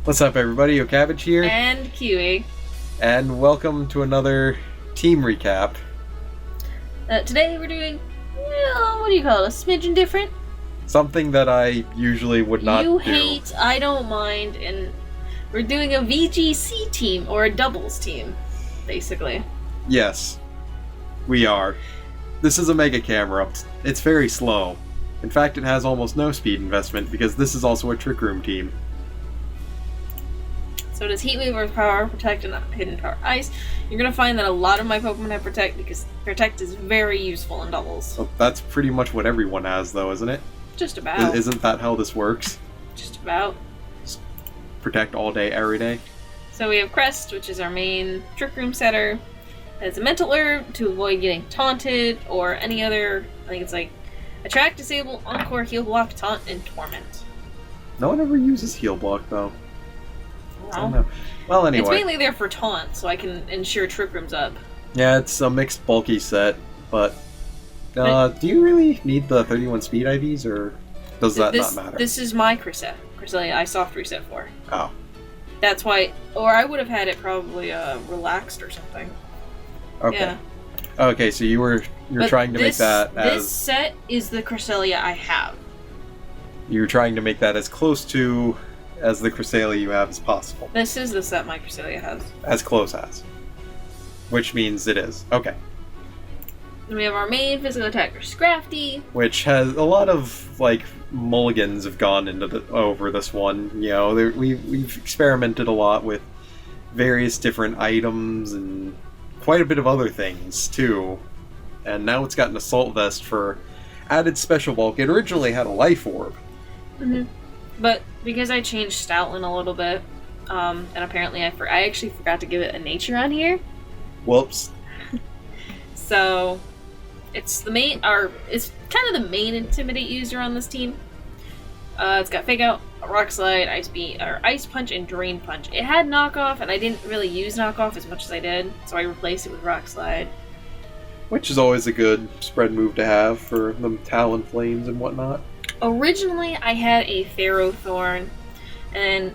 What's up, everybody? Cabbage here. And Kiwi. And welcome to another team recap. Today we're doing, what do you call it, a smidgen different? Something that I usually would not do. You hate, I don't mind, and we're doing a VGC team, or a doubles team, basically. Yes, we are. This is a Mega Camerupt. It's very slow. In fact, it has almost no speed investment, because this is also a Trick Room team. So it is Heat Wave, Earth Power, Protect, and Hidden Power Ice. You're going to find that a lot of my Pokemon have Protect, because Protect is very useful in doubles. Well, that's pretty much what everyone has, though, isn't it? Just about. Isn't that how this works? Just about. Just protect all day, every day? So we have Crest, which is our main Trick Room setter. It has a Mental Herb to avoid getting taunted, or any other, I think it's like, Attract, Disable, Encore, Heal Block, Taunt, and Torment. No one ever uses Heal Block, though. I don't Well, know. Well, anyway. it's mainly there for taunt, so I can ensure Trick Room's up. Yeah, it's a mixed bulky set, but do you really need the 31 speed IVs, or does that not matter? This is my Cresselia I soft reset for. Oh. That's why, or I would have had it probably relaxed or something. Okay. Yeah. Okay, so you're trying to make that as... This set is the Cresselia I have. You're trying to make that as close to as the Cresselia you have as possible. This is the set my Cresselia has. As close as. Which means it is. Okay. And we have our main physical attacker, Scrafty. Which has a lot of, like, mulligans have gone into over this one. You know, we've experimented a lot with various different items and quite a bit of other things, too. And now it's got an Assault Vest for added special bulk. It originally had a Life Orb. Mm-hmm. But because I changed Stoutland a little bit, and apparently I actually forgot to give it a nature on here. Whoops. So it's the main, it's kind of the main Intimidate user on this team. It's got Fake Out, Rock Slide, Ice Punch, and Drain Punch. It had Knockoff, and I didn't really use Knockoff as much as I did, so I replaced it with Rock Slide. Which is always a good spread move to have for the Talon Flames and whatnot. Originally, I had a Ferrothorn, and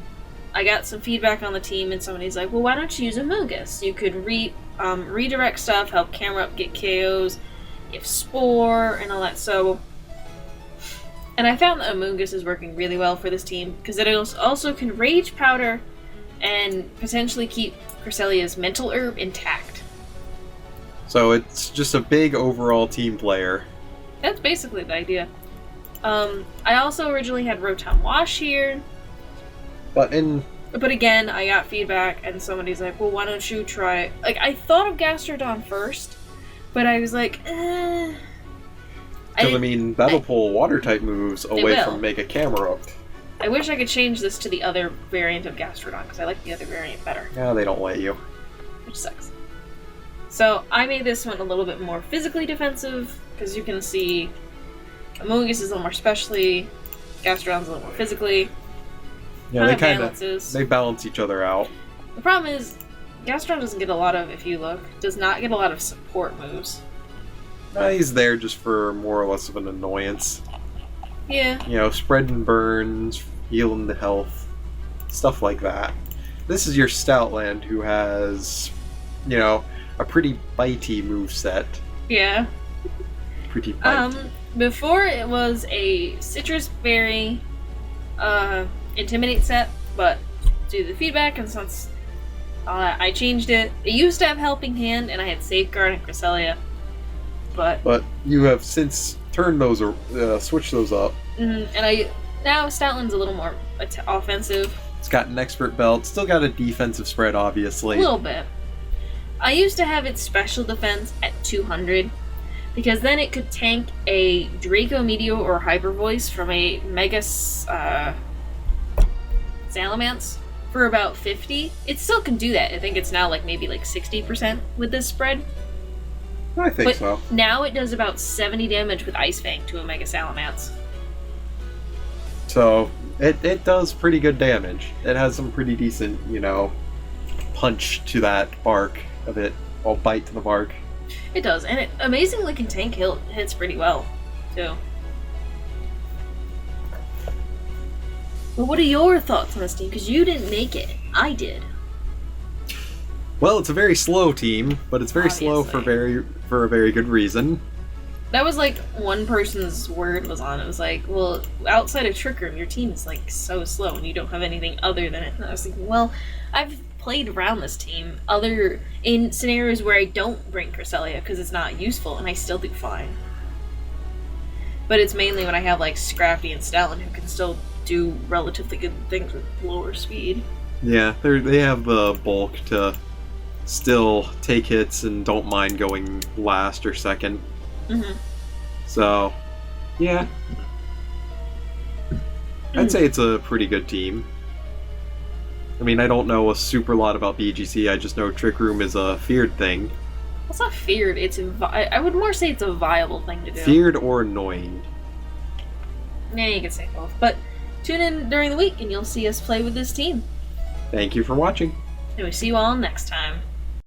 I got some feedback on the team, and somebody's like, well, why don't you use Amoonguss? You could redirect stuff, help Camerupt get KOs, you have Spore, and all that, so... And I found that Amoonguss is working really well for this team, because it also can Rage Powder, and potentially keep Cresselia's Mental Herb intact. So it's just a big overall team player. That's basically the idea. I also originally had Rotomwash here. But again, I got feedback, and somebody's like, well, why don't you try... Like, I thought of Gastrodon first, but I was like, Because, I mean, that'll pull Water-type moves away from Mega Camerupt. I wish I could change this to the other variant of Gastrodon, because I like the other variant better. Yeah, they don't let you. Which sucks. So, I made this one a little bit more physically defensive, because you can see Amoonguss is a little more specially, Gastrodon's a little more physically. Yeah, they balance each other out. The problem is, Gastrodon doesn't get a lot of, if you look, does not get a lot of support moves. He's there just for more or less of an annoyance. Yeah. You know, spreading burns, healing the health, stuff like that. This is your Stoutland, who has, you know, a pretty bitey moveset. Yeah. Pretty bitey. Before it was a Citrus Berry Intimidate set, but due to the feedback and since I changed it, it used to have Helping Hand and I had Safeguard and Cresselia, but you have since turned those or switched those up. And now Stoutland's a little more offensive. It's got an Expert Belt, still got a defensive spread, obviously. A little bit. I used to have its special defense at 200. Because then it could tank a Draco Meteor or Hyper Voice from a Mega Salamence for about 50. It still can do that. I think it's now like maybe like 60% with this spread. I think so. Now it does about 70 damage with Ice Fang to a Mega Salamence. So it does pretty good damage. It has some pretty decent, you know, punch to that bark of it, or bite to the bark. It does, and it amazingly can tank hits pretty well, too. But what are your thoughts on this team? Because you didn't make it. I did. Well, it's a very slow team, but it's very slow for a very good reason. That was like one person's word was on it. It was like, well, outside of Trick Room, your team is like so slow and you don't have anything other than it. And I was thinking, well, I've played around this team in scenarios where I don't bring Cresselia because it's not useful and I still do fine. But it's mainly when I have like Scrafty and Stoutland who can still do relatively good things with lower speed. Yeah, they have the bulk to still take hits and don't mind going last or second. Mm-hmm. So, yeah. I'd say it's a pretty good team. I mean, I don't know a super lot about VGC, I just know Trick Room is a feared thing. It's not feared, I would more say it's a viable thing to do. Feared or annoying. Yeah, you can say both. But tune in during the week and you'll see us play with this team. Thank you for watching. And we see you all next time.